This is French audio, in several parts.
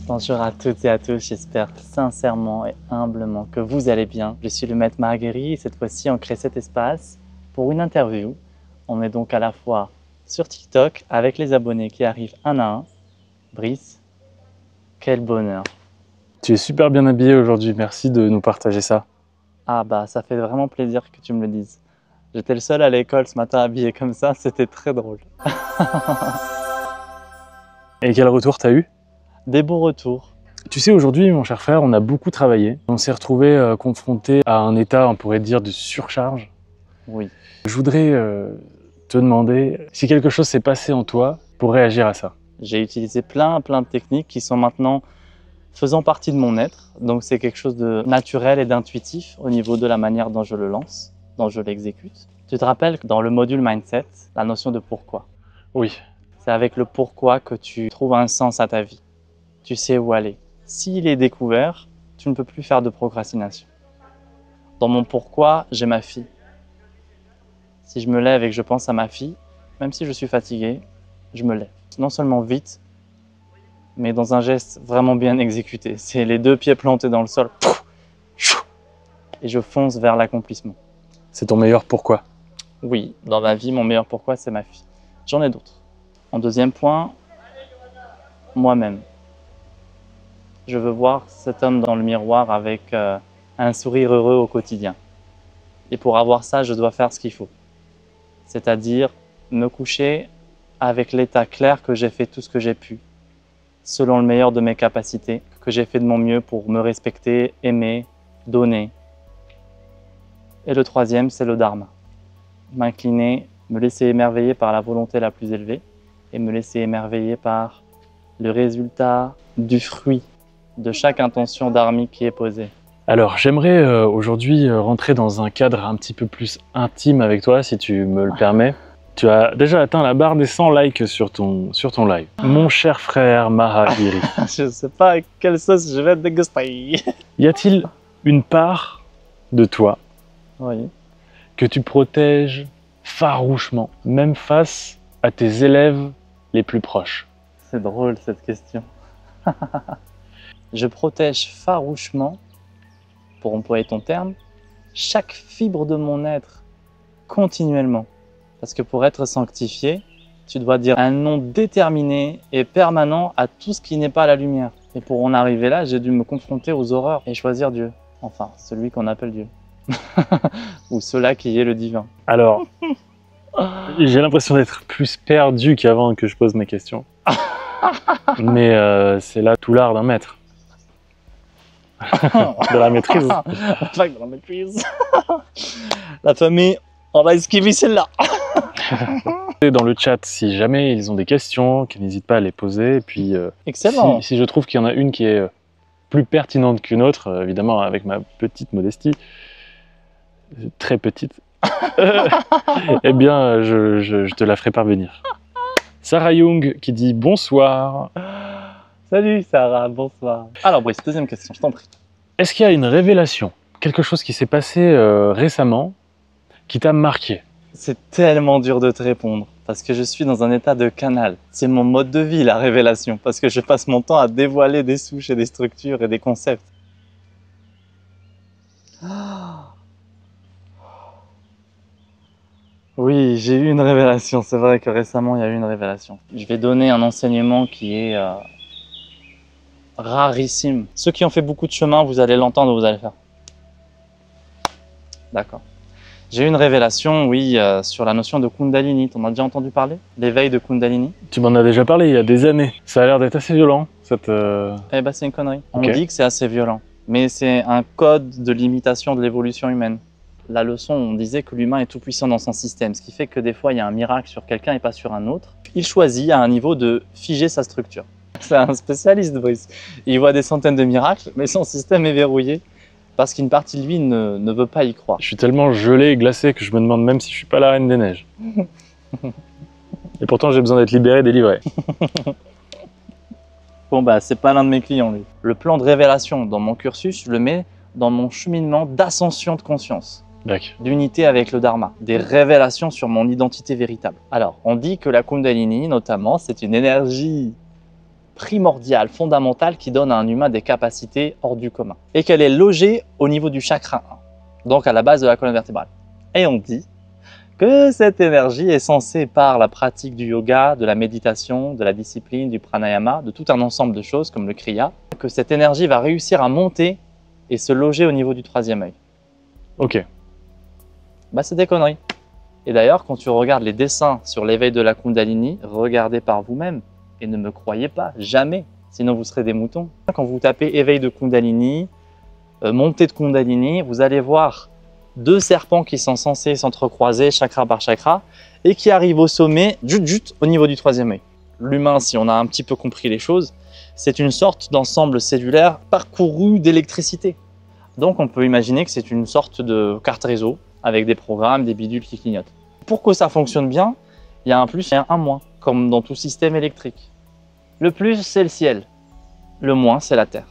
Bonjour à toutes et à tous, j'espère sincèrement et humblement que vous allez bien. Je suis le maître Marguerite et cette fois-ci on crée cet espace pour une interview. On est donc à la fois sur TikTok avec les abonnés qui arrivent un à un. Brice, quel bonheur! Tu es super bien habillé aujourd'hui, merci de nous partager ça. Ah bah ça fait vraiment plaisir que tu me le dises. J'étais le seul à l'école ce matin habillé comme ça, c'était très drôle. Et quel retour t'as eu? Des beaux retours. Tu sais, aujourd'hui, mon cher frère, on a beaucoup travaillé. On s'est retrouvé confronté à un état, on pourrait dire, de surcharge. Oui. Je voudrais te demander si quelque chose s'est passé en toi pour réagir à ça. J'ai utilisé plein de techniques qui sont maintenant faisant partie de mon être. Donc c'est quelque chose de naturel et d'intuitif au niveau de la manière dont je le lance, dont je l'exécute. Tu te rappelles que dans le module Mindset, la notion de pourquoi. Oui. C'est avec le pourquoi que tu trouves un sens à ta vie. Tu sais où aller. S'il est découvert, tu ne peux plus faire de procrastination. Dans mon pourquoi, j'ai ma fille. Si je me lève et que je pense à ma fille, même si je suis fatigué, je me lève. Non seulement vite, mais dans un geste vraiment bien exécuté. C'est les deux pieds plantés dans le sol. Et je fonce vers l'accomplissement. C'est ton meilleur pourquoi? Oui, dans ma vie, mon meilleur pourquoi, c'est ma fille. J'en ai d'autres. En deuxième point, moi-même. Je veux voir cet homme dans le miroir avec un sourire heureux au quotidien. Et pour avoir ça, je dois faire ce qu'il faut. C'est-à-dire me coucher avec l'état clair que j'ai fait tout ce que j'ai pu, selon le meilleur de mes capacités, que j'ai fait de mon mieux pour me respecter, aimer, donner. Et le troisième, c'est le dharma. M'incliner, me laisser émerveiller par la volonté la plus élevée et me laisser émerveiller par le résultat du fruit de chaque intention dharmique qui est posée. Alors, j'aimerais aujourd'hui rentrer dans un cadre un petit peu plus intime avec toi, si tu me le permets. Tu as déjà atteint la barre des 100 likes sur ton live. Mon cher frère Mahagiri. Je ne sais pas à quelle sauce je vais déguster. Y a-t-il une part de toi Oui. que tu protèges farouchement, même face à tes élèves les plus proches? C'est drôle cette question. Je protège farouchement, pour employer ton terme, chaque fibre de mon être, continuellement. Parce que pour être sanctifié, tu dois dire un nom déterminé et permanent à tout ce qui n'est pas la lumière. Et pour en arriver là, j'ai dû me confronter aux horreurs et choisir Dieu. Enfin, celui qu'on appelle Dieu. Ou cela qui est le divin. Alors, j'ai l'impression d'être plus perdu qu'avant que je pose mes questions. Mais c'est là tout l'art d'un maître. De la maîtrise. Pas de la maîtrise. La famille, on va esquiver celle-là. Dans le chat, si jamais ils ont des questions, qu'ils n'hésitent pas à les poser. Et puis, excellent. Si je trouve qu'il y en a une qui est plus pertinente qu'une autre, évidemment avec ma petite modestie, très petite, eh bien, je te la ferai parvenir. Sarah Young qui dit bonsoir. Salut Sarah, bonsoir. Alors Brice, deuxième question, je t'en prie. Est-ce qu'il y a une révélation, quelque chose qui s'est passé récemment, qui t'a marqué? C'est tellement dur de te répondre, parce que je suis dans un état de canal. C'est mon mode de vie, la révélation, parce que je passe mon temps à dévoiler des souches et des structures et des concepts. Oui, j'ai eu une révélation, c'est vrai que récemment il y a eu une révélation. Je vais donner un enseignement qui est rarissime. Ceux qui ont fait beaucoup de chemin, vous allez l'entendre, vous allez faire. D'accord. J'ai eu une révélation, oui, sur la notion de Kundalini. T'en as déjà entendu parler? L'éveil de Kundalini? Tu m'en as déjà parlé il y a des années. Ça a l'air d'être assez violent, cette... Eh ben, c'est une connerie. Okay. On dit que c'est assez violent. Mais c'est un code de limitation de l'évolution humaine. La leçon, on disait que l'humain est tout puissant dans son système, ce qui fait que des fois, il y a un miracle sur quelqu'un et pas sur un autre. Il choisit à un niveau de figer sa structure. C'est un spécialiste, Brice. Il voit des centaines de miracles, mais son système est verrouillé. Parce qu'une partie de lui ne veut pas y croire. Je suis tellement gelé et glacé que je me demande même si je suis pas la reine des neiges. Et pourtant, j'ai besoin d'être libéré, délivré. Bon bah, c'est pas l'un de mes clients, lui. Le plan de révélation dans mon cursus, je le mets dans mon cheminement d'ascension de conscience. D'unité avec le Dharma. Des révélations sur mon identité véritable. Alors, on dit que la Kundalini, notamment, c'est une énergie primordiale, fondamentale, qui donne à un humain des capacités hors du commun. Et qu'elle est logée au niveau du chakra 1, donc à la base de la colonne vertébrale. Et on dit que cette énergie est censée, par la pratique du yoga, de la méditation, de la discipline, du pranayama, de tout un ensemble de choses comme le kriya, que cette énergie va réussir à monter et se loger au niveau du troisième œil. Ok. Bah, c'est des conneries. Et d'ailleurs, quand tu regardes les dessins sur l'éveil de la Kundalini, regardez par vous-même et ne me croyez pas, jamais, sinon vous serez des moutons. Quand vous tapez éveil de Kundalini, montée de Kundalini, vous allez voir deux serpents qui sont censés s'entrecroiser chakra par chakra et qui arrivent au sommet, au niveau du troisième œil. L'humain, si on a un petit peu compris les choses, c'est une sorte d'ensemble cellulaire parcouru d'électricité. Donc on peut imaginer que c'est une sorte de carte réseau avec des programmes, des bidules qui clignotent. Pour que ça fonctionne bien, il y a un plus et un moins, comme dans tout système électrique. Le plus, c'est le ciel. Le moins, c'est la terre.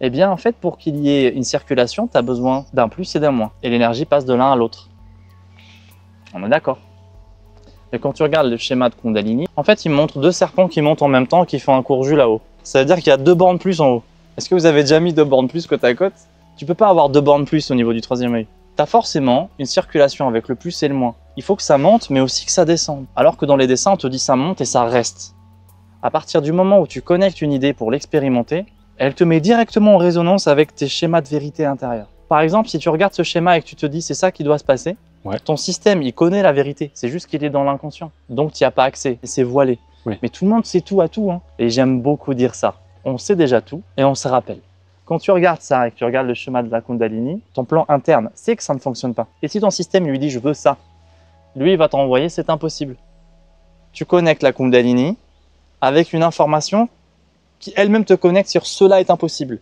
Eh bien, en fait, pour qu'il y ait une circulation, tu as besoin d'un plus et d'un moins. Et l'énergie passe de l'un à l'autre. On est d'accord. Et quand tu regardes le schéma de Kundalini, en fait, il montre deux serpents qui montent en même temps et qui font un courju là-haut. Ça veut dire qu'il y a 2 bornes plus en haut. Est-ce que vous avez déjà mis 2 bornes plus côte à côte? Tu peux pas avoir 2 bornes plus au niveau du troisième œil. Tu as forcément une circulation avec le plus et le moins. Il faut que ça monte, mais aussi que ça descende. Alors que dans les dessins, on te dit ça monte et ça reste. À partir du moment où tu connectes une idée pour l'expérimenter, elle te met directement en résonance avec tes schémas de vérité intérieure. Par exemple, si tu regardes ce schéma et que tu te dis c'est ça qui doit se passer, ton système, il connaît la vérité. C'est juste qu'il est dans l'inconscient. Donc, tu n'y as pas accès. C'est voilé. Oui. Mais tout le monde sait tout à tout. Hein. Et j'aime beaucoup dire ça. On sait déjà tout et on se rappelle. Quand tu regardes ça et que tu regardes le schéma de la Kundalini, ton plan interne sait que ça ne fonctionne pas. Et si ton système lui dit je veux ça, lui, il va t'envoyer c'est impossible. Tu connectes la Kundalini avec une information qui elle-même te connecte sur cela est impossible.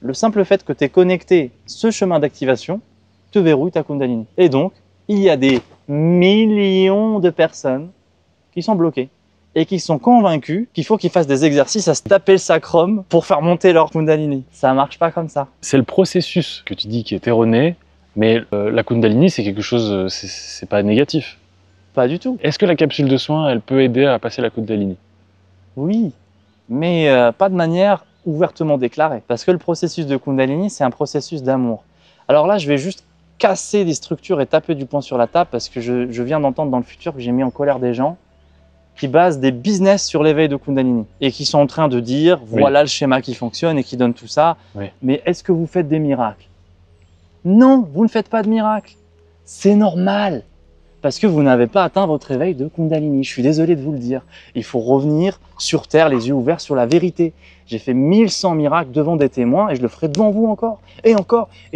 Le simple fait que tu aies connecté ce chemin d'activation te verrouille ta Kundalini. Et donc, il y a des millions de personnes qui sont bloquées et qui sont convaincus qu'il faut qu'ils fassent des exercices à se taper le sacrum pour faire monter leur Kundalini. Ça marche pas comme ça. C'est le processus que tu dis qui est erroné, mais la Kundalini, c'est quelque chose, c'est pas négatif. Pas du tout. Est-ce que la capsule de soins, elle peut aider à passer la Kundalini? Oui, mais pas de manière ouvertement déclarée. Parce que le processus de Kundalini, c'est un processus d'amour. Alors là, je vais juste casser des structures et taper du poing sur la table parce que je viens d'entendre dans le futur que j'ai mis en colère des gens qui basent des business sur l'éveil de Kundalini et qui sont en train de dire voilà le schéma qui fonctionne et qui donne tout ça. Oui. Mais est-ce que vous faites des miracles? Non, vous ne faites pas de miracles. C'est normal. Parce que vous n'avez pas atteint votre éveil de Kundalini. Je suis désolé de vous le dire. Il faut revenir sur Terre, les yeux ouverts sur la vérité. J'ai fait 1100 miracles devant des témoins et je le ferai devant vous encore. Et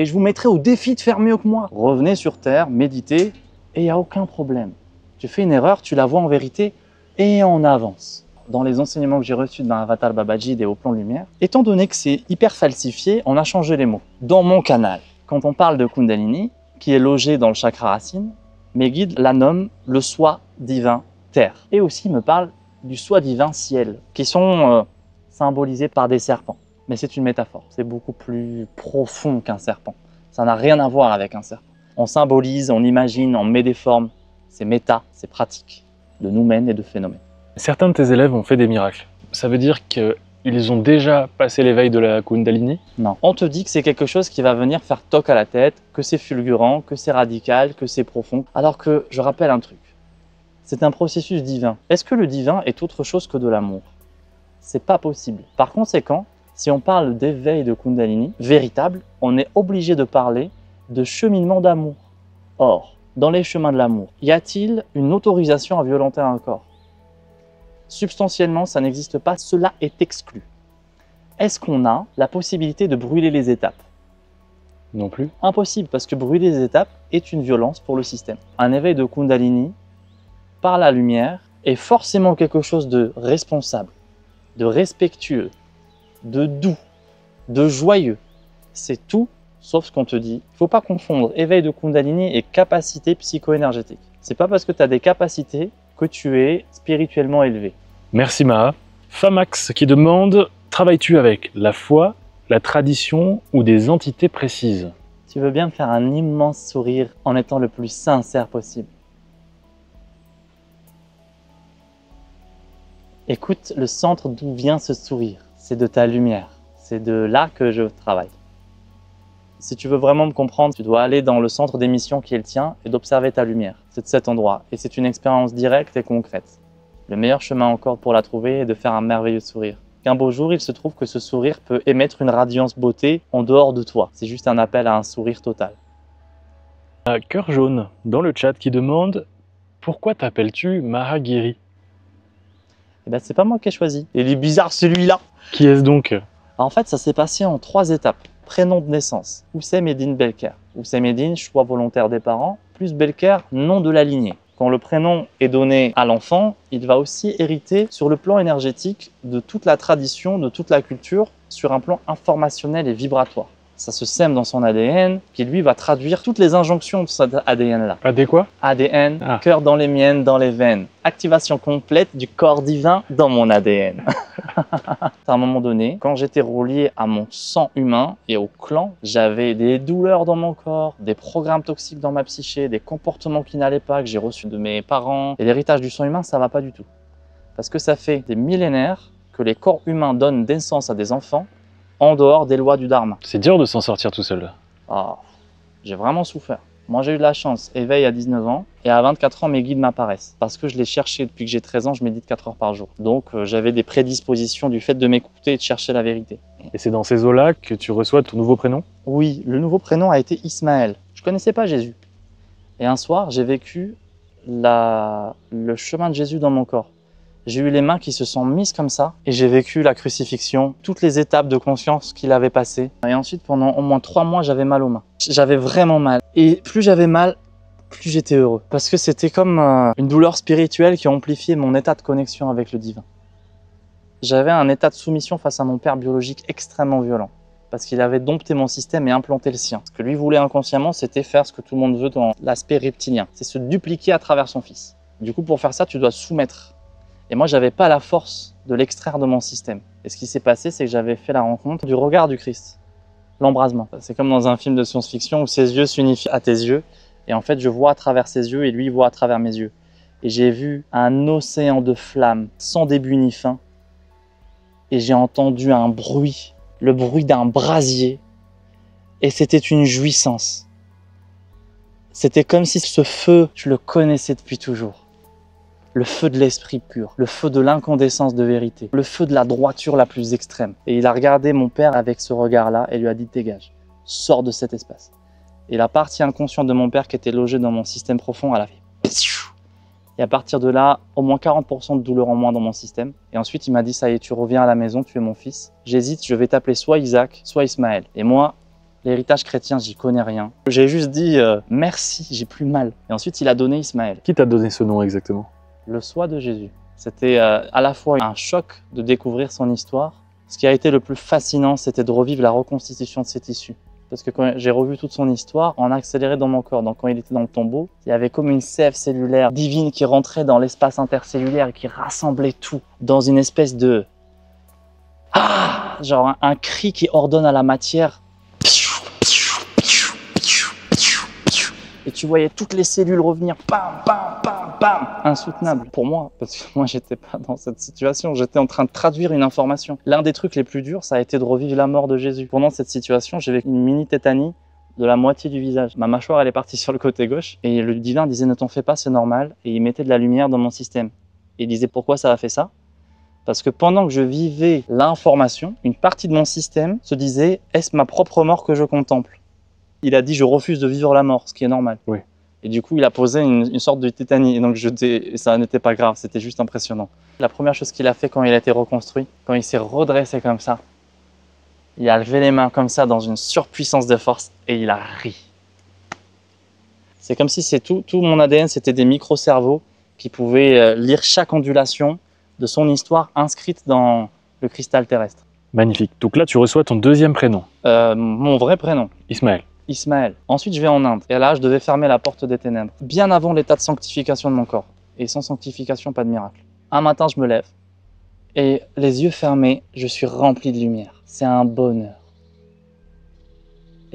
je vous mettrai au défi de faire mieux que moi. Revenez sur Terre, méditez et il n'y a aucun problème. Tu fais une erreur, tu la vois en vérité et on avance. Dans les enseignements que j'ai reçus d'un Avatar Babaji des Hauts Plans Lumière, étant donné que c'est hyper falsifié, on a changé les mots. Dans mon canal, quand on parle de Kundalini, qui est logé dans le chakra racine, mes guides la nomment le soi divin terre. Et aussi me parlent du soi divin ciel, qui sont symbolisés par des serpents. Mais c'est une métaphore, c'est beaucoup plus profond qu'un serpent. Ça n'a rien à voir avec un serpent. On symbolise, on imagine, on met des formes. C'est méta, c'est pratique, de noumène et de phénomène. Certains de tes élèves ont fait des miracles. Ça veut dire qu'ils ont déjà passé l'éveil de la Kundalini? Non. On te dit que c'est quelque chose qui va venir faire toc à la tête, que c'est fulgurant, que c'est radical, que c'est profond. Alors que, je rappelle un truc, c'est un processus divin. Est-ce que le divin est autre chose que de l'amour? C'est pas possible. Par conséquent, si on parle d'éveil de Kundalini, véritable, on est obligé de parler de cheminement d'amour. Or, dans les chemins de l'amour, y a-t-il une autorisation à violenter un corps? Substantiellement, ça n'existe pas, cela est exclu. Est-ce qu'on a la possibilité de brûler les étapes? Non plus. Impossible, parce que brûler les étapes est une violence pour le système. Un éveil de Kundalini, par la lumière, est forcément quelque chose de responsable, de respectueux, de doux, de joyeux. C'est tout, sauf ce qu'on te dit. Il ne faut pas confondre éveil de Kundalini et capacité psycho-énergétique. C'est pas parce que tu as des capacités que tu es spirituellement élevé. Merci Maha. Famax qui demande, travailles-tu avec la foi, la tradition ou des entités précises? Tu veux bien me faire un immense sourire en étant le plus sincère possible? Écoute le centre d'où vient ce sourire. C'est de ta lumière. C'est de là que je travaille. Si tu veux vraiment me comprendre, tu dois aller dans le centre d'émission qui est le tien et d'observer ta lumière. C'est de cet endroit. Et c'est une expérience directe et concrète. Le meilleur chemin encore pour la trouver est de faire un merveilleux sourire. Qu'un beau jour, il se trouve que ce sourire peut émettre une radiance beauté en dehors de toi. C'est juste un appel à un sourire total. Un cœur jaune dans le chat qui demande « Pourquoi t'appelles-tu Mahagiri ?» Eh ben, c'est pas moi qui ai choisi. Il est bizarre celui-là. Qui est-ce donc? En fait, ça s'est passé en 3 étapes. Prénom de naissance, Oussem Eddine Belker. Oussem Eddine, choix volontaire des parents, plus Belker, nom de la lignée. Quand le prénom est donné à l'enfant, il va aussi hériter sur le plan énergétique de toute la tradition, de toute la culture, sur un plan informationnel et vibratoire. Ça se sème dans son ADN, qui lui va traduire toutes les injonctions de cet ADN-là. AD quoi? ADN, cœur dans les miennes, dans les veines. Activation complète du corps divin dans mon ADN. À un moment donné, quand j'étais relié à mon sang humain et au clan, j'avais des douleurs dans mon corps, des programmes toxiques dans ma psyché, des comportements qui n'allaient pas, que j'ai reçus de mes parents. Et l'héritage du sang humain, ça va pas du tout. Parce que ça fait des millénaires que les corps humains donnent naissance à des enfants en dehors des lois du Dharma. C'est dur de s'en sortir tout seul. Ah, j'ai vraiment souffert. Moi, j'ai eu de la chance. Éveil à 19 ans. Et à 24 ans, mes guides m'apparaissent. Parce que je les cherchais depuis que j'ai 13 ans, je médite 4 heures par jour. Donc, j'avais des prédispositions du fait de m'écouter et de chercher la vérité. Et c'est dans ces eaux-là que tu reçois ton nouveau prénom? Oui, le nouveau prénom a été Ismaël. Je ne connaissais pas Jésus. Et un soir, j'ai vécu le chemin de Jésus dans mon corps. J'ai eu les mains qui se sont mises comme ça et j'ai vécu la crucifixion, toutes les étapes de conscience qu'il avait passées. Et ensuite, pendant au moins 3 mois, j'avais mal aux mains. J'avais vraiment mal. Et plus j'avais mal, plus j'étais heureux. Parce que c'était comme une douleur spirituelle qui amplifiait mon état de connexion avec le divin. J'avais un état de soumission face à mon père biologique extrêmement violent. Parce qu'il avait dompté mon système et implanté le sien. Ce que lui voulait inconsciemment, c'était faire ce que tout le monde veut dans l'aspect reptilien. C'est se dupliquer à travers son fils. Du coup, pour faire ça, tu dois soumettre. Et moi, j'avais pas la force de l'extraire de mon système. Et ce qui s'est passé, c'est que j'avais fait la rencontre du regard du Christ. L'embrasement. C'est comme dans un film de science-fiction où ses yeux s'unifient à tes yeux. Et en fait, je vois à travers ses yeux et lui voit à travers mes yeux. Et j'ai vu un océan de flammes, sans début ni fin. Et j'ai entendu un bruit, le bruit d'un brasier. Et c'était une jouissance. C'était comme si ce feu, je le connaissais depuis toujours. Le feu de l'esprit pur, le feu de l'incandescence de vérité, le feu de la droiture la plus extrême. Et il a regardé mon père avec ce regard-là et lui a dit « dégage, sors de cet espace ». Et la partie inconsciente de mon père qui était logée dans mon système profond, elle a fait « et à partir de là, au moins 40% de douleur en moins dans mon système. Et ensuite, il m'a dit « ça y est, tu reviens à la maison, tu es mon fils. J'hésite, je vais t'appeler soit Isaac, soit Ismaël. » Et moi, l'héritage chrétien, j'y connais rien. J'ai juste dit « merci, j'ai plus mal ». Et ensuite, il a donné Ismaël. Qui t'a donné ce nom exactement? Le soi de Jésus. C'était à la fois un choc de découvrir son histoire. Ce qui a été le plus fascinant, c'était de revivre la reconstitution de ses tissus. Parce que quand j'ai revu toute son histoire, en accéléré dans mon corps, donc quand il était dans le tombeau, il y avait comme une sève cellulaire divine qui rentrait dans l'espace intercellulaire et qui rassemblait tout dans une espèce de... Ah, genre un cri qui ordonne à la matière. Et tu voyais toutes les cellules revenir, bam, bam, bam, bam, insoutenable pour moi, parce que moi j'étais pas dans cette situation, j'étais en train de traduire une information. L'un des trucs les plus durs, ça a été de revivre la mort de Jésus. Pendant cette situation, j'ai vécu une mini tétanie de la moitié du visage. Ma mâchoire, elle est partie sur le côté gauche, et le divin disait « ne t'en fais pas, c'est normal », et il mettait de la lumière dans mon système. Et il disait « pourquoi ça a fait ça ?» Parce que pendant que je vivais l'information, une partie de mon système se disait « est-ce ma propre mort que je contemple ?» Il a dit « je refuse de vivre la mort », ce qui est normal. Oui. Et du coup, il a posé une sorte de tétanie. Et donc, ça n'était pas grave, c'était juste impressionnant. La première chose qu'il a fait quand il a été reconstruit, quand il s'est redressé comme ça, il a levé les mains comme ça dans une surpuissance de force et il a ri. C'est comme si tout mon ADN, c'était des micro-cerveaux qui pouvaient lire chaque ondulation de son histoire inscrite dans le cristal terrestre. Magnifique. Donc là, tu reçois ton deuxième prénom. Mon vrai prénom. Ismaël. Ismaël. Ensuite, je vais en Inde. Et là, je devais fermer la porte des ténèbres. Bien avant l'état de sanctification de mon corps. Et sans sanctification, pas de miracle. Un matin, je me lève. Et les yeux fermés, je suis rempli de lumière. C'est un bonheur.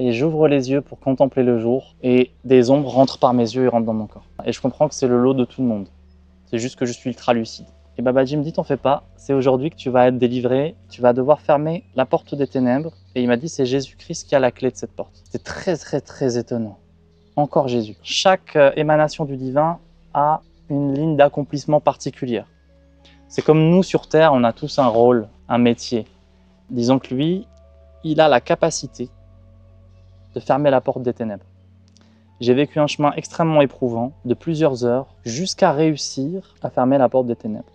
Et j'ouvre les yeux pour contempler le jour. Et des ombres rentrent par mes yeux et rentrent dans mon corps. Et je comprends que c'est le lot de tout le monde. C'est juste que je suis ultra lucide. Et Babaji me dit, t'en fais pas, c'est aujourd'hui que tu vas être délivré, tu vas devoir fermer la porte des ténèbres. Et il m'a dit, c'est Jésus-Christ qui a la clé de cette porte. C'était très étonnant. Encore Jésus. Chaque émanation du divin a une ligne d'accomplissement particulière. C'est comme nous sur Terre, on a tous un rôle, un métier. Disons que lui, il a la capacité de fermer la porte des ténèbres. J'ai vécu un chemin extrêmement éprouvant, de plusieurs heures, jusqu'à réussir à fermer la porte des ténèbres.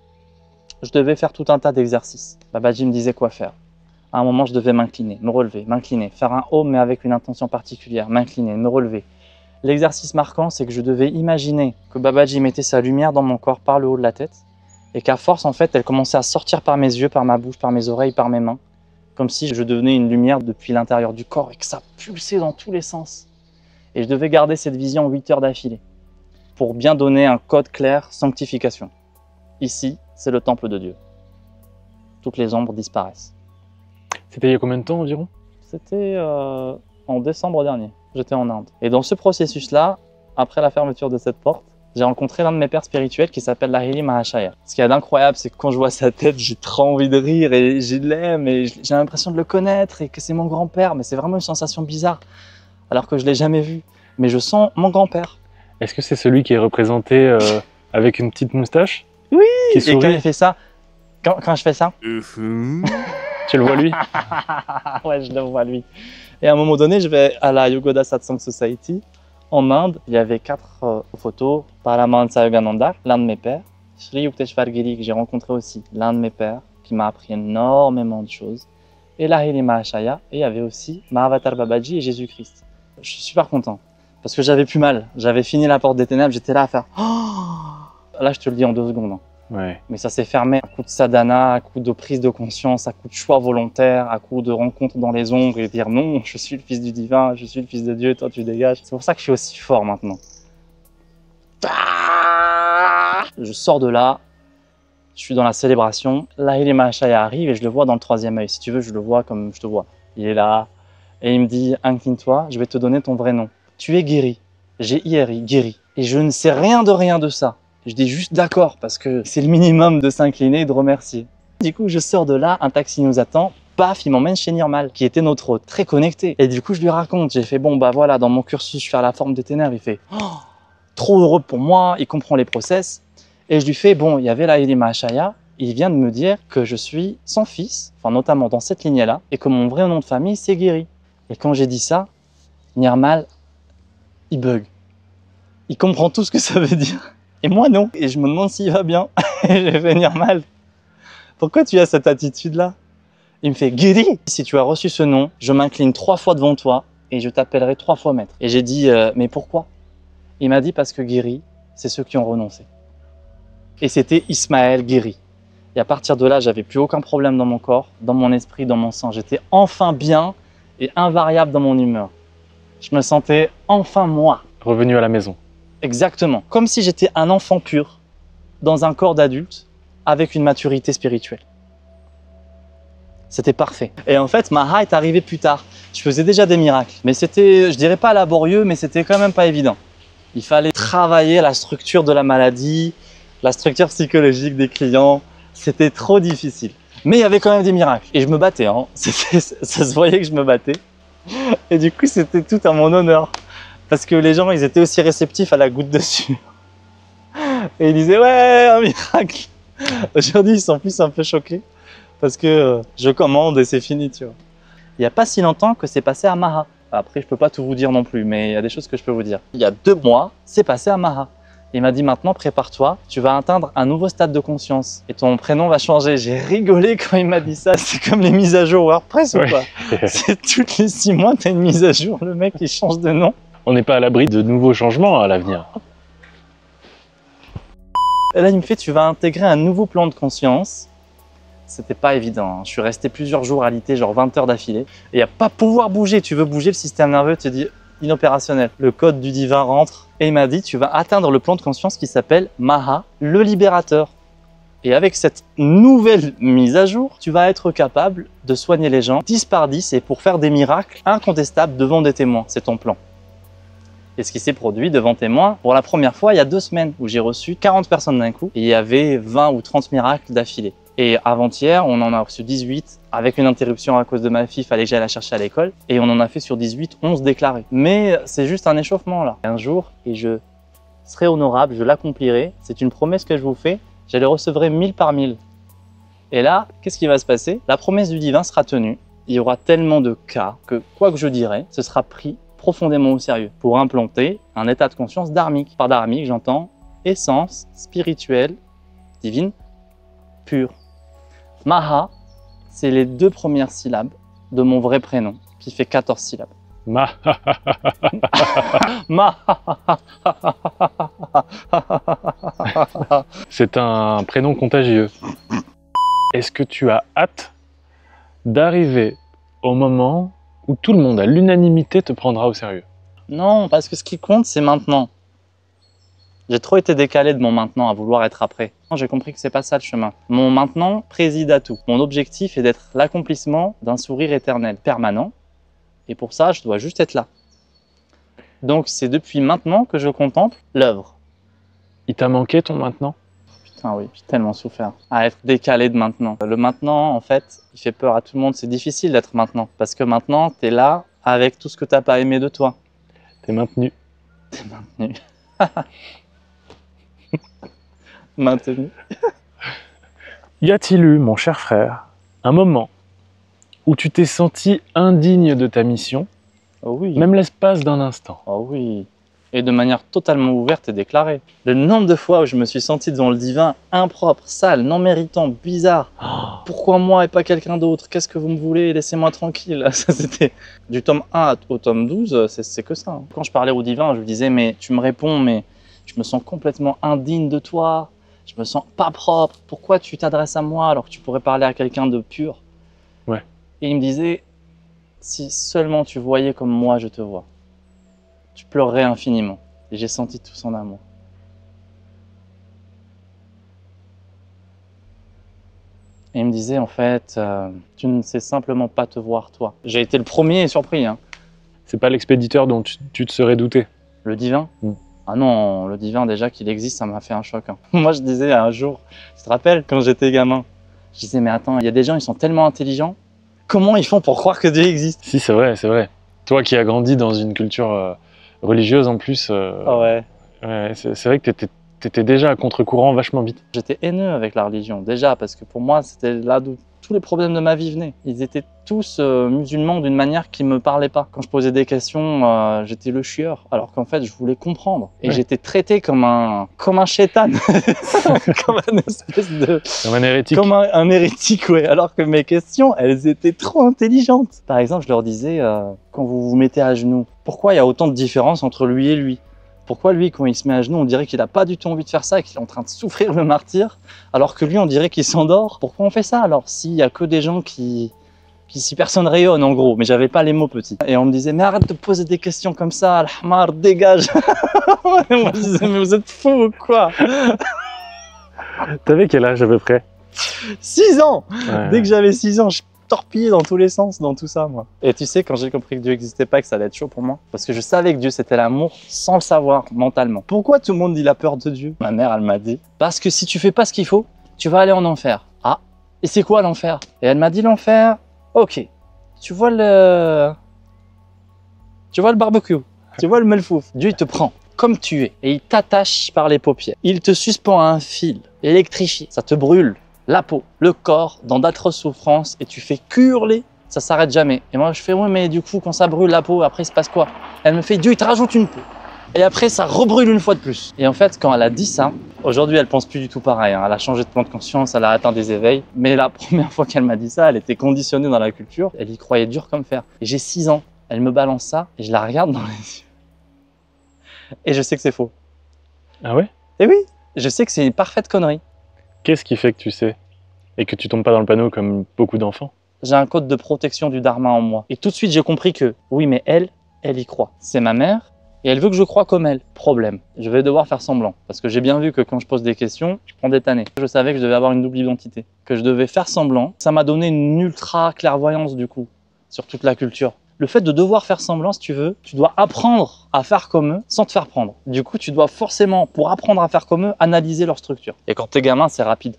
Je devais faire tout un tas d'exercices. Babaji me disait quoi faire. À un moment, je devais m'incliner, me relever, m'incliner, faire un home mais avec une intention particulière, m'incliner, me relever. L'exercice marquant, c'est que je devais imaginer que Babaji mettait sa lumière dans mon corps par le haut de la tête et qu'à force, en fait, elle commençait à sortir par mes yeux, par ma bouche, par mes oreilles, par mes mains, comme si je devenais une lumière depuis l'intérieur du corps et que ça pulsait dans tous les sens. Et je devais garder cette vision 8 heures d'affilée pour bien donner un code clair, sanctification. Ici, c'est le temple de Dieu. Toutes les ombres disparaissent. C'était il y a combien de temps environ? C'était en décembre dernier. J'étais en Inde. Et dans ce processus-là, après la fermeture de cette porte, j'ai rencontré l'un de mes pères spirituels qui s'appelle Lahiri Mahashaya. Ce qu'il y a d'incroyable, c'est que quand je vois sa tête, j'ai trop envie de rire et je l'aime et j'ai l'impression de le connaître et que c'est mon grand-père. Mais c'est vraiment une sensation bizarre, alors que je ne l'ai jamais vu. Mais je sens mon grand-père. Est-ce que c'est celui qui est représenté avec une petite moustache? Oui. Qui sourit? Et quand il fait ça, quand je fais ça, tu le vois lui? ouais, je le vois lui. Et à un moment donné, je vais à la Yogoda Satsang Society en Inde. Il y avait 4 photos. Paramahansa Yogananda, l'un de mes pères. Sri Yukteswar Giri, que j'ai rencontré aussi, l'un de mes pères, qui m'a appris énormément de choses. Et Lahiri Mahashaya. Et il y avait aussi Mahavatar Babaji et Jésus-Christ. Je suis super content parce que j'avais plus mal. J'avais fini la porte des ténèbres. J'étais là à faire. Oh, là, je te le dis en 2 secondes. Ouais. Mais ça s'est fermé à coup de sadhana, à coup de prise de conscience, à coup de choix volontaire, à coup de rencontre dans les ombres et dire non, je suis le fils du divin, je suis le fils de Dieu, toi tu dégages. C'est pour ça que je suis aussi fort maintenant. Je sors de là, je suis dans la célébration. Lahiri Mahashaya arrive et je le vois dans le 3e œil. Si tu veux, je le vois comme je te vois. Il est là et il me dit, incline-toi, je vais te donner ton vrai nom. Tu es guéri, G-I-R-I, guéri. Et je ne sais rien de ça. Je dis juste d'accord parce que c'est le minimum de s'incliner et de remercier. Du coup, je sors de là, un taxi nous attend, paf, il m'emmène chez Nirmal, qui était notre hôte, très connecté. Et du coup, je lui raconte, j'ai fait, bon, bah voilà, dans mon cursus, je fais la forme des ténèbres. Il fait, oh, trop heureux pour moi, il comprend les process. Et je lui fais, bon, il y avait Lahiri Mahashaya, il vient de me dire que je suis son fils, enfin notamment dans cette lignée-là, et que mon vrai nom de famille, c'est Guéri. Et quand j'ai dit ça, Nirmal, il bug. Il comprend tout ce que ça veut dire. Et moi, non. Et je me demande s'il va bien. Et je vais venir mal. Pourquoi tu as cette attitude-là? Il me fait, Guéri, si tu as reçu ce nom, je m'incline 3 fois devant toi et je t'appellerai 3 fois maître. Et j'ai dit, mais pourquoi? Il m'a dit, parce que Guéri, c'est ceux qui ont renoncé. Et c'était Ismaël Guéri. Et à partir de là, j'avais plus aucun problème dans mon corps, dans mon esprit, dans mon sang. J'étais enfin bien et invariable dans mon humeur. Je me sentais enfin moi. Revenu à la maison. Exactement. Comme si j'étais un enfant pur, dans un corps d'adulte, avec une maturité spirituelle. C'était parfait. Et en fait, Maha est arrivé plus tard. Je faisais déjà des miracles. Mais c'était, je dirais pas laborieux, mais c'était quand même pas évident. Il fallait travailler la structure de la maladie, la structure psychologique des clients. C'était trop difficile. Mais il y avait quand même des miracles. Et je me battais. Hein. Ça se voyait que je me battais. Et du coup, c'était tout à mon honneur. Parce que les gens, ils étaient aussi réceptifs à la goutte de sueur. Et ils disaient, ouais, un miracle. Aujourd'hui, ils sont plus un peu choqués. Parce que je commande et c'est fini, tu vois. Il n'y a pas si longtemps que c'est passé à Maha. Après, je ne peux pas tout vous dire non plus, mais il y a des choses que je peux vous dire. Il y a 2 mois, c'est passé à Maha. Il m'a dit, maintenant, prépare-toi, tu vas atteindre un nouveau stade de conscience. Et ton prénom va changer. J'ai rigolé quand il m'a dit ça. C'est comme les mises à jour WordPress ou quoi? C'est toutes les 6 mois, tu as une mise à jour. Le mec, il change de nom. On n'est pas à l'abri de nouveaux changements à l'avenir. Et là, il me fait, tu vas intégrer un nouveau plan de conscience. C'était pas évident. Hein. Je suis resté plusieurs jours alité, genre 20 heures d'affilée. Et il n'y a pas pouvoir bouger. Tu veux bouger, le système nerveux te dit inopérationnel. Le code du divin rentre. Et il m'a dit, tu vas atteindre le plan de conscience qui s'appelle Maha, le libérateur. Et avec cette nouvelle mise à jour, tu vas être capable de soigner les gens 10 par 10 et pour faire des miracles incontestables devant des témoins. C'est ton plan. Et ce qui s'est produit devant témoins pour la première fois il y a 2 semaines où j'ai reçu 40 personnes d'un coup et il y avait 20 ou 30 miracles d'affilée. Et avant-hier, on en a reçu 18 avec une interruption à cause de ma fille, fallait que j'aille la chercher à l'école. Et on en a fait sur 18, 11 déclarés. Mais c'est juste un échauffement là. Un jour, et je serai honorable, je l'accomplirai. C'est une promesse que je vous fais, je les recevrai 1000 par 1000. Et là, qu'est-ce qui va se passer? La promesse du divin sera tenue. Il y aura tellement de cas que quoi que je dirai, ce sera pris profondément au sérieux pour implanter un état de conscience dharmique. Par dharmique, j'entends essence spirituelle, divine, pure. Maha, c'est les 2 premières syllabes de mon vrai prénom, qui fait 14 syllabes. Ma. C'est un prénom contagieux. Est-ce que tu as hâte d'arriver au moment où tout le monde, à l'unanimité, te prendra au sérieux? Non, parce que ce qui compte, c'est maintenant. J'ai trop été décalé de mon maintenant à vouloir être après. J'ai compris que c'est pas ça le chemin. Mon maintenant préside à tout. Mon objectif est d'être l'accomplissement d'un sourire éternel, permanent. Et pour ça, je dois juste être là. Donc c'est depuis maintenant que je contemple l'œuvre. Il t'a manqué ton maintenant? Putain oui, j'ai tellement souffert à être décalé de maintenant. Le maintenant, en fait, il fait peur à tout le monde. C'est difficile d'être maintenant. Parce que maintenant, t'es là avec tout ce que t'as pas aimé de toi. T'es maintenu. T'es maintenu. Maintenu. Y a-t-il eu, mon cher frère, un moment où tu t'es senti indigne de ta mission, Oh oui. même l'espace d'un instant? Oh oui. Et de manière totalement ouverte et déclarée. Le nombre de fois où je me suis senti devant le divin impropre, sale, non méritant, bizarre. Pourquoi moi et pas quelqu'un d'autre? Qu'est-ce que vous me voulez? Laissez-moi tranquille. Ça, c'était du tome 1 au tome 12, c'est que ça. Quand je parlais au divin, je lui disais, mais tu me réponds, mais je me sens complètement indigne de toi. Je me sens pas propre. Pourquoi tu t'adresses à moi alors que tu pourrais parler à quelqu'un de pur? Ouais. Et il me disait, si seulement tu voyais comme moi je te vois, tu pleurerais infiniment. Et j'ai senti tout son amour. Et il me disait, en fait, tu ne sais simplement pas te voir toi. J'ai été le premier surpris. Hein. C'est pas l'expéditeur dont tu te serais douté? Le divin? Ah non, le divin, déjà qu'il existe, ça m'a fait un choc. Hein. Moi, je disais un jour, tu te rappelles, quand j'étais gamin, je disais, mais attends, il y a des gens, ils sont tellement intelligents, comment ils font pour croire que Dieu existe? Si, c'est vrai, c'est vrai. Toi qui as grandi dans une culture religieuse en plus, Ah ouais. ouais, c'est vrai que t'étais déjà à contre-courant vachement vite. J'étais haineux avec la religion, déjà, parce que pour moi, c'était là d'où tous les problèmes de ma vie venaient. Ils étaient tous musulmans d'une manière qui ne me parlait pas. Quand je posais des questions, j'étais le chieur, alors qu'en fait, je voulais comprendre. Et Ouais. j'étais traité comme un chétan, comme un espèce de... Comme un hérétique. Comme un hérétique, ouais. Alors que mes questions, elles étaient trop intelligentes. Par exemple, je leur disais, quand vous vous mettez à genoux, pourquoi il y a autant de différence entre lui et lui? Pourquoi lui, quand il se met à genoux, on dirait qu'il n'a pas du tout envie de faire ça et qu'il est en train de souffrir le martyre, alors que lui, on dirait qu'il s'endort? Pourquoi on fait ça alors, s'il y a que des gens qui si personne rayonne en gros? Mais j'avais pas les mots petits. Et on me disait, mais arrête de poser des questions comme ça, Al-Hamar, dégage. Et moi je disais, mais vous êtes fous ou quoi? T'avais quel âge à peu près? 6 ans. Ouais. Dès que j'avais 6 ans, je torpillais dans tous les sens, dans tout ça, moi. Et tu sais, quand j'ai compris que Dieu n'existait pas, que ça allait être chaud pour moi, parce que je savais que Dieu, c'était l'amour, sans le savoir, mentalement. Pourquoi tout le monde dit la peur de Dieu? Ma mère, elle m'a dit, parce que si tu fais pas ce qu'il faut, tu vas aller en enfer. Ah, et c'est quoi l'enfer? Et elle m'a dit, l'enfer, ok, tu vois le barbecue, tu vois le malfouf, Dieu, il te prend comme tu es, et il t'attache par les paupières. Il te suspend à un fil électrifié, ça te brûle la peau, le corps, dans d'atroces souffrances, et tu fais hurler, ça s'arrête jamais. Et moi je fais, ouais, mais du coup quand ça brûle la peau, après il se passe quoi? Elle me fait, Dieu il te rajoute une peau. Et après ça rebrûle une fois de plus. Et en fait quand elle a dit ça, aujourd'hui elle pense plus du tout pareil, hein. Elle a changé de plan de conscience, elle a atteint des éveils. Mais la première fois qu'elle m'a dit ça, elle était conditionnée dans la culture, elle y croyait dur comme fer. Et j'ai 6 ans, elle me balance ça, et je la regarde dans les yeux. Et je sais que c'est faux. Ah ouais? Et oui, je sais que c'est une parfaite connerie. Qu'est-ce qui fait que tu sais? Et que tu tombes pas dans le panneau comme beaucoup d'enfants? J'ai un code de protection du dharma en moi. Et tout de suite, j'ai compris que, oui, mais elle y croit. C'est ma mère, et elle veut que je croie comme elle. Problème, je vais devoir faire semblant. Parce que j'ai bien vu que quand je pose des questions, je prends des tannées. Je savais que je devais avoir une double identité, que je devais faire semblant. Ça m'a donné une ultra clairvoyance, du coup, sur toute la culture. Le fait de devoir faire semblant, si tu veux, tu dois apprendre à faire comme eux sans te faire prendre. Du coup, tu dois forcément, pour apprendre à faire comme eux, analyser leur structure. Et quand t'es gamin, c'est rapide.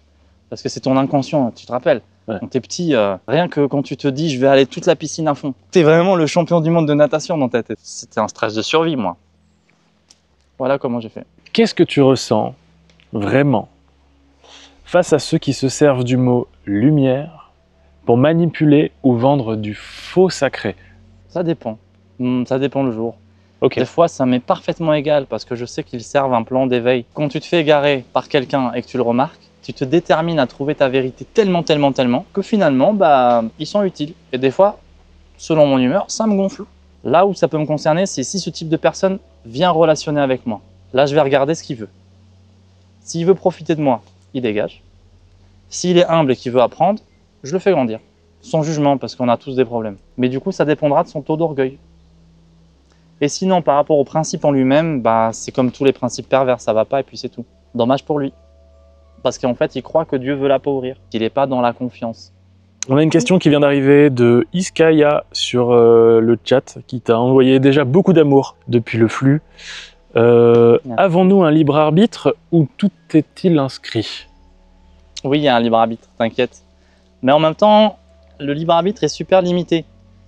Parce que c'est ton inconscient, tu te rappelles. Ouais. Quand t'es petit, rien que quand tu te dis je vais aller toute la piscine à fond, t'es vraiment le champion du monde de natation dans ta tête. C'était un stress de survie, moi. Voilà comment j'ai fait. Qu'est-ce que tu ressens vraiment face à ceux qui se servent du mot lumière pour manipuler ou vendre du faux sacré? Ça dépend. Ça dépend le jour. Ok. Des fois, ça m'est parfaitement égal parce que je sais qu'ils servent un plan d'éveil. Quand tu te fais égarer par quelqu'un et que tu le remarques, tu te détermines à trouver ta vérité tellement que finalement, ils sont utiles. Et des fois, selon mon humeur, ça me gonfle. Là où ça peut me concerner, c'est si ce type de personne vient relationner avec moi. Là, je vais regarder ce qu'il veut. S'il veut profiter de moi, il dégage. S'il est humble et qu'il veut apprendre, je le fais grandir. Sans jugement, parce qu'on a tous des problèmes. Mais du coup, ça dépendra de son taux d'orgueil. Et sinon, par rapport au principe en lui-même, c'est comme tous les principes pervers, ça va pas et puis c'est tout. Dommage pour lui. Parce qu'en fait, il croit que Dieu veut l'appauvrir, qu'il n'est pas dans la confiance. On a une question qui vient d'arriver de Iskaya sur le chat, qui t'a envoyé déjà beaucoup d'amour depuis le flux. Avons-nous un libre arbitre ou tout est-il inscrit? Oui, il y a un libre arbitre, t'inquiète. Mais en même temps, le libre arbitre est super limité.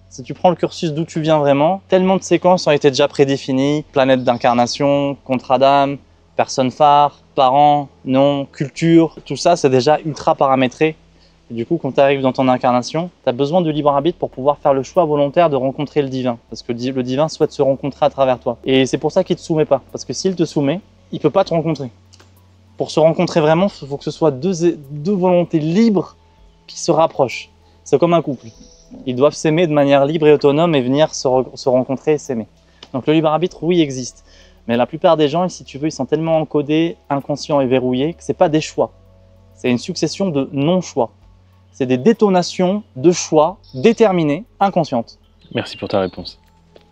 Si tu prends le cursus d'où tu viens vraiment, tellement de séquences ont été déjà prédéfinies, planète d'incarnation, contrat d'âme, personne phare, parents, nom, culture, tout ça c'est déjà ultra paramétré. Et du coup, quand tu arrives dans ton incarnation, tu as besoin de libre arbitre pour pouvoir faire le choix volontaire de rencontrer le divin. Parce que le divin souhaite se rencontrer à travers toi. Et c'est pour ça qu'il ne te soumet pas. Parce que s'il te soumet, il ne peut pas te rencontrer. Pour se rencontrer vraiment, il faut que ce soit deux volontés libres qui se rapprochent. C'est comme un couple. Ils doivent s'aimer de manière libre et autonome et venir se rencontrer et s'aimer. Donc le libre arbitre, oui, existe. Mais la plupart des gens, si tu veux, ils sont tellement encodés, inconscients et verrouillés que ce n'est pas des choix. C'est une succession de non-choix. C'est des détonations de choix déterminés, inconscientes. Merci pour ta réponse.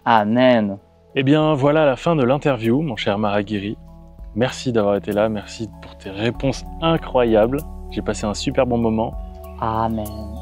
Amen. Eh bien, voilà la fin de l'interview, mon cher Maragiri. Merci d'avoir été là, merci pour tes réponses incroyables. J'ai passé un super bon moment. Amen.